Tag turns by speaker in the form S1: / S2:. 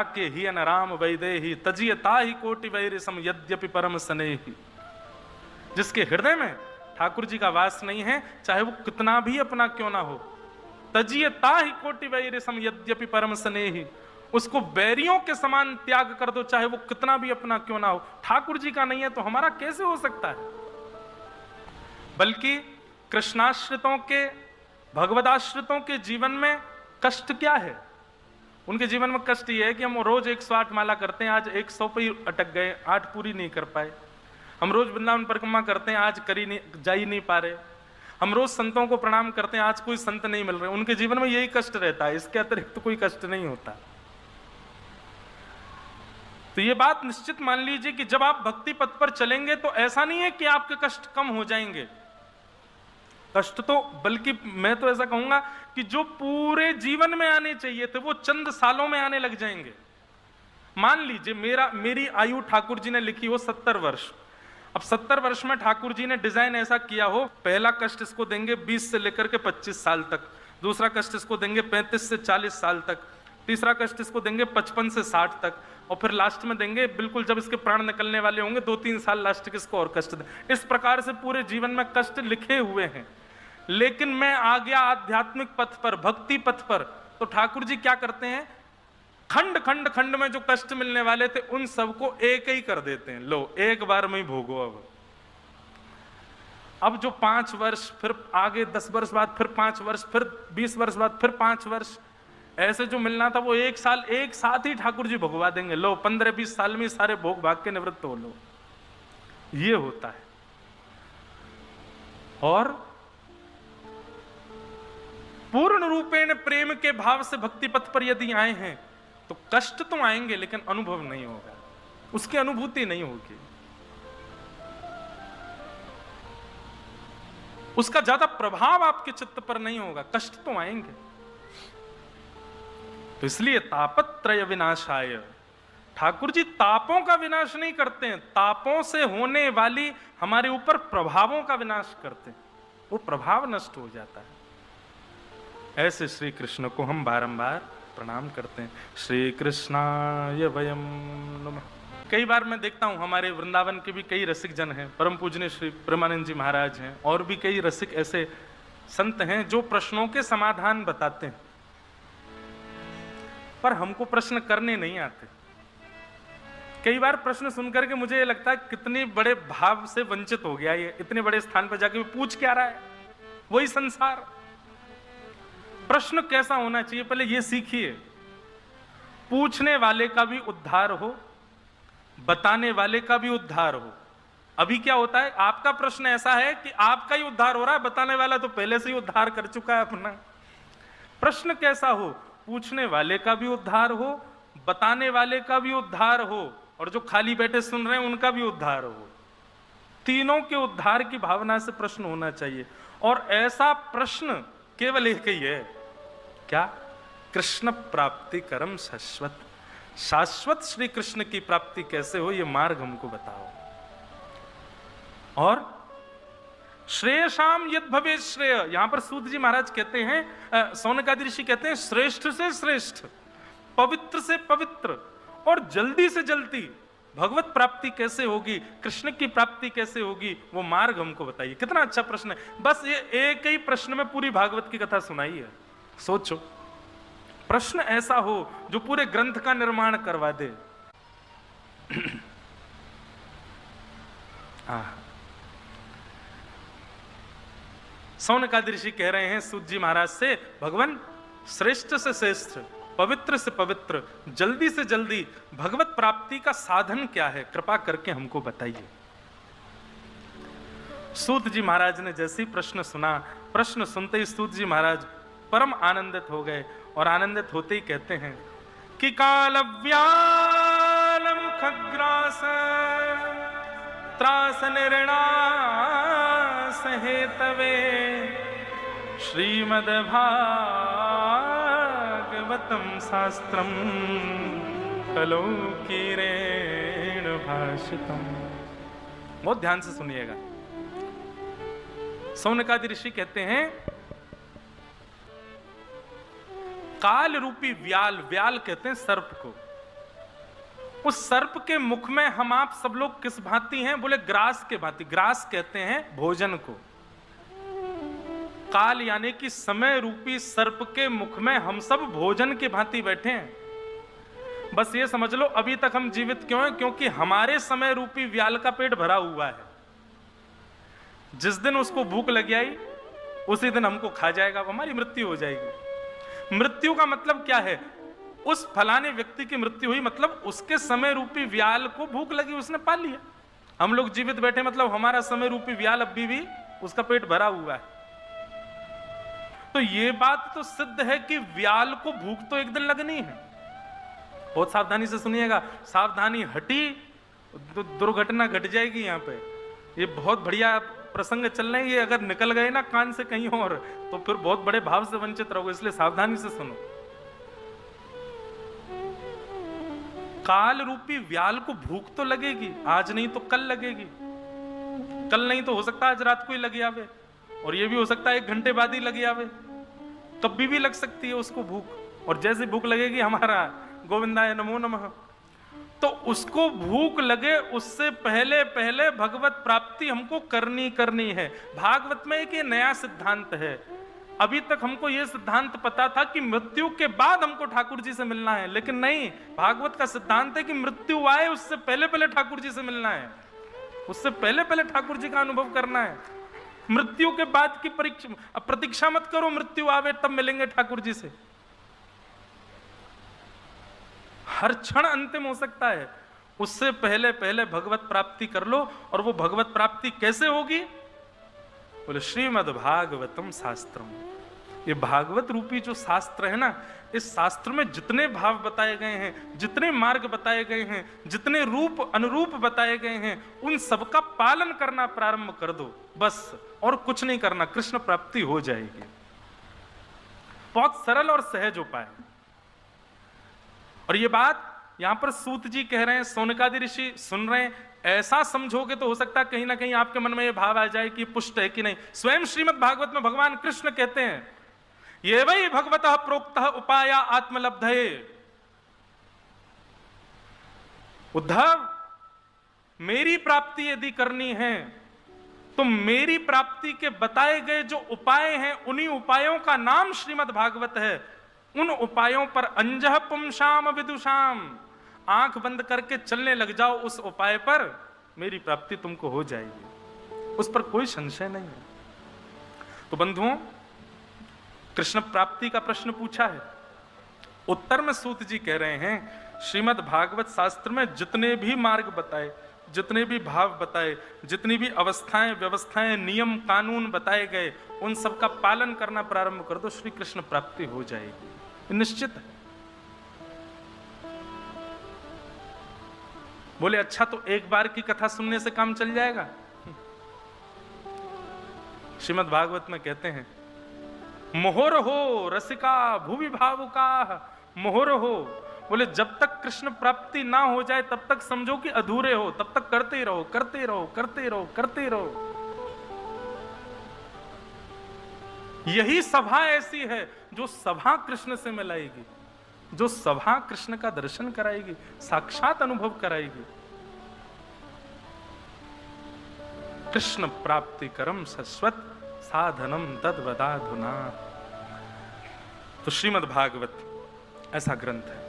S1: के ही अनराम वैदेही तजियता ही कोटि वैरिसम यद्यपि परम स्नेही। जिसके हृदय में ठाकुर जी का वास नहीं है, चाहे वो कितना भी अपना क्यों ना हो, तजियता ही कोटि वैरिसम यद्यपि परम स्नेही, उसको बैरियों के समान त्याग कर दो, चाहे वो कितना भी अपना क्यों ना हो। ठाकुर जी का नहीं है तो हमारा कैसे हो सकता है? बल्कि कृष्णाश्रितों के, भगवदाश्रितों के जीवन में कष्ट क्या है? उनके जीवन में कष्ट ये है कि हम रोज 108 माला करते हैं, आज 100 पे ही अटक गए, 8 पूरी नहीं कर पाए। हम रोज वृंदावन परिक्रमा करते हैं, आज करी नहीं, जा ही नहीं पा रहे। हम रोज संतों को प्रणाम करते हैं, आज कोई संत नहीं मिल रहे। उनके जीवन में यही कष्ट रहता है, इसके अतिरिक्त तो कोई कष्ट नहीं होता। तो ये बात निश्चित मान लीजिए कि जब आप भक्ति पथ पर चलेंगे तो ऐसा नहीं है कि आपके कष्ट कम हो जाएंगे। कष्ट तो, बल्कि मैं तो ऐसा कहूंगा कि जो पूरे जीवन में आने चाहिए थे वो चंद सालों में आने लग जाएंगे। मान लीजिए मेरी आयु ठाकुर जी ने लिखी हो 70 वर्ष। अब 70 वर्ष में ठाकुर जी ने डिजाइन ऐसा किया हो, पहला कष्ट इसको देंगे 20 से लेकर के 25 साल तक, दूसरा कष्ट इसको देंगे 35 से 40 साल तक, तीसरा कष्ट इसको देंगे 55 से 60 तक, और फिर लास्ट में देंगे बिल्कुल जब इसके प्राण निकलने वाले होंगे 2-3 साल लास्ट किसको और कष्ट दें। इस प्रकार से पूरे जीवन में कष्ट लिखे हुए हैं। लेकिन मैं आ गया आध्यात्मिक पथ पर, भक्ति पथ पर, तो ठाकुर जी क्या करते हैं, खंड खंड खंड में जो कष्ट मिलने वाले थे उन सबको एक ही कर देते हैं, लो एक बार में ही भोगो। अब जो 5 वर्ष, फिर आगे 10 वर्ष बाद फिर 5 वर्ष, फिर 20 वर्ष बाद फिर 5 वर्ष, ऐसे जो मिलना था वो 1 साल एक साथ ही ठाकुर जी भोगवा देंगे। लो 15-20 साल में सारे भोग भाग के निवृत्त हो लो। ये होता है। और पूर्ण रूपेण प्रेम के भाव से भक्ति पथ पर यदि आए हैं तो कष्ट तो आएंगे लेकिन अनुभव नहीं होगा, उसकी अनुभूति नहीं होगी, उसका ज्यादा प्रभाव आपके चित्त पर नहीं होगा। कष्ट तो आएंगे। तो इसलिए तापत्रय विनाशाय, ठाकुर जी तापों का विनाश नहीं करते हैं, तापों से होने वाली हमारे ऊपर प्रभावों का विनाश करते हैं, वो प्रभाव नष्ट हो जाता है। ऐसे श्री कृष्ण को हम बारंबार प्रणाम करते हैं। श्री कृष्णाय वयम नमः। कई बार मैं देखता हूं हमारे वृंदावन के भी कई रसिक जन हैं, परम पूजनीय श्री प्रेमानंद जी महाराज हैं, और भी कई रसिक ऐसे संत हैं जो प्रश्नों के समाधान बताते हैं, पर हमको प्रश्न करने नहीं आते। कई बार प्रश्न सुनकर के मुझे लगता है कितने बड़े भाव से वंचित हो गया ये, इतने बड़े स्थान पर जाके पूछ क्या रहा है, वही संसार। प्रश्न कैसा होना चाहिए पहले ये सीखिए। पूछने वाले का भी उद्धार हो, बताने वाले का भी उद्धार हो। अभी क्या होता है, आपका प्रश्न ऐसा है कि आपका ही उद्धार हो रहा है, बताने वाला तो पहले से ही उद्धार कर चुका है अपना। प्रश्न कैसा हो, पूछने वाले का भी उद्धार हो, बताने वाले का भी उद्धार हो, और जो खाली बैठे सुन रहे हैं उनका भी उद्धार हो। तीनों के उद्धार की भावना से प्रश्न होना चाहिए। और ऐसा प्रश्न केवल एक ही है, क्या? कृष्ण प्राप्ति करम शाश्वत। शाश्वत श्री कृष्ण की प्राप्ति कैसे हो, ये मार्ग हमको बताओ। और श्रेयशाम यद भवे श्रेय, यहां पर सूत जी महाराज कहते हैं, सौनकादि ऋषि कहते हैं, श्रेष्ठ से श्रेष्ठ, पवित्र से पवित्र और जल्दी से जल्दी भगवत प्राप्ति कैसे होगी, कृष्ण की प्राप्ति कैसे होगी, वो मार्ग हमको बताइए। कितना अच्छा प्रश्न है। बस ये एक ही प्रश्न में पूरी भागवत की कथा सुनाई है। सोचो, प्रश्न ऐसा हो जो पूरे ग्रंथ का निर्माण करवा दे। सौनकादि ऋषि कह रहे हैं सूत जी महाराज से, भगवान श्रेष्ठ से श्रेष्ठ, पवित्र से पवित्र, जल्दी से जल्दी भगवत प्राप्ति का साधन क्या है, कृपा करके हमको बताइए। सूत जी महाराज ने जैसे ही प्रश्न सुना, प्रश्न सुनते ही सूत जी महाराज परम आनंदित हो गए, और आनंदित होते ही कहते हैं कि कालव्यालम खग्रास त्रास निर्णास हेतवे श्रीमद् भागवतम शास्त्रम कलो कीरेण भाषितम। बहुत ध्यान से सुनिएगा। सौनकादि ऋषि कहते हैं, काल रूपी व्याल, व्याल कहते हैं सर्प को, उस सर्प के मुख में हम आप सब लोग किस भांति हैं? बोले ग्रास के भांति। ग्रास कहते हैं भोजन को। काल यानी कि समय रूपी सर्प के मुख में हम सब भोजन के भांति बैठे हैं। बस ये समझ लो अभी तक हम जीवित क्यों हैं? क्योंकि हमारे समय रूपी व्याल का पेट भरा हुआ है। जिस दिन उसको भूख लग आई उसी दिन हमको खा जाएगा, हमारी मृत्यु हो जाएगी। मृत्यु का मतलब क्या है? उस फलाने व्यक्ति की मृत्यु हुई मतलब उसके समय रूपी व्याल को भूख लगी, उसने पा लिया। हम लोग जीवित बैठे मतलब हमारा समय रूपी व्याल अभी भी उसका पेट भरा हुआ है। तो ये बात तो सिद्ध है कि व्याल को भूख तो एक दिन लगनी है। बहुत सावधानी से सुनिएगा, सावधानी हटी तो दुर्घटना घट जाएगी। यहाँ पे ये बहुत बढ़िया प्रसंग चल रहे हैं, ये अगर निकल गए ना कान से कहीं और तो फिर बहुत बड़े भाव से वंचित रहोगे, इसलिए सावधानी से सुनो। काल रूपी व्याल को भूख तो लगेगी, आज नहीं तो कल लगेगी। कल नहीं तो हो सकता आज रात को ही लग आवे, और ये भी हो सकता है 1 घंटे बाद ही लग आवे। कभी भी लग सकती है उसको भूख। और जैसे भूख लगेगी हमारा गोविंदाय नमो नमः, तो उसको भूख लगे उससे पहले पहले भगवत प्राप्ति हमको करनी है। भागवत में एक ये नया सिद्धांत है। अभी तक हमको ये सिद्धांत पता था कि मृत्यु के बाद हमको ठाकुर जी से मिलना है, लेकिन नहीं, भागवत का सिद्धांत है कि मृत्यु आए उससे पहले पहले ठाकुर जी से मिलना है, उससे पहले पहले ठाकुर जी का अनुभव करना है। मृत्यु के बाद की प्रतीक्षा मत करो, मृत्यु आवे तब मिलेंगे ठाकुर जी से। हर क्षण अंतिम हो सकता है, उससे पहले पहले भगवत प्राप्ति कर लो। और वो भगवत प्राप्ति कैसे होगी? बोले श्रीमद् भागवतम शास्त्रम। ये भागवत रूपी जो शास्त्र है ना, इस शास्त्र में जितने भाव बताए गए हैं, जितने मार्ग बताए गए हैं, जितने रूप अनुरूप बताए गए हैं, उन सबका पालन करना प्रारंभ कर दो बस, और कुछ नहीं करना, कृष्ण प्राप्ति हो जाएगी। बहुत सरल और सहज उपाय। और ये बात यहां पर सूत जी कह रहे हैं, सौनकादि ऋषि सुन रहे हैं। ऐसा समझोगे तो हो सकता है कहीं ना कहीं आपके मन में यह भाव आ जाए कि पुष्ट है कि नहीं। स्वयं श्रीमद् भागवत में भगवान कृष्ण कहते हैं, ये वही भगवतः प्रोक्तः उपाय आत्मलब्धये। उद्धव, मेरी प्राप्ति यदि करनी है तो मेरी प्राप्ति के बताए गए जो उपाय हैं, उन्हीं उपायों का नाम श्रीमद् भागवत है। उन उपायों पर अंजह पुंसाम विदुषाम, आंख बंद करके चलने लग जाओ उस उपाय पर, मेरी प्राप्ति तुमको हो जाएगी, उस पर कोई संशय नहीं है। तो बंधुओं, कृष्ण प्राप्ति का प्रश्न पूछा है, उत्तर में सूत जी कह रहे हैं श्रीमद् भागवत शास्त्र में जितने भी मार्ग बताए, जितने भी भाव बताए, जितनी भी अवस्थाएं व्यवस्थाएं नियम कानून बताए गए, उन सब का पालन करना प्रारंभ कर दो, श्री कृष्ण प्राप्ति हो जाएगी, निश्चित है। बोले अच्छा, तो एक बार की कथा सुनने से काम चल जाएगा? श्रीमद् भागवत में कहते हैं, मोहर हो रसिका भुवि भावुका, मोहर हो। बोले जब तक कृष्ण प्राप्ति ना हो जाए तब तक समझो कि अधूरे हो, तब तक करते रहो करते रहो करते रहो करते रहो। यही सभा ऐसी है जो सभा कृष्ण से मिलाएगी, जो सभा कृष्ण का दर्शन कराएगी, साक्षात अनुभव कराएगी। कृष्ण प्राप्ति करम शश्वत साधनम तद्वदाधुना। तो श्रीमद् भागवत ऐसा ग्रंथ है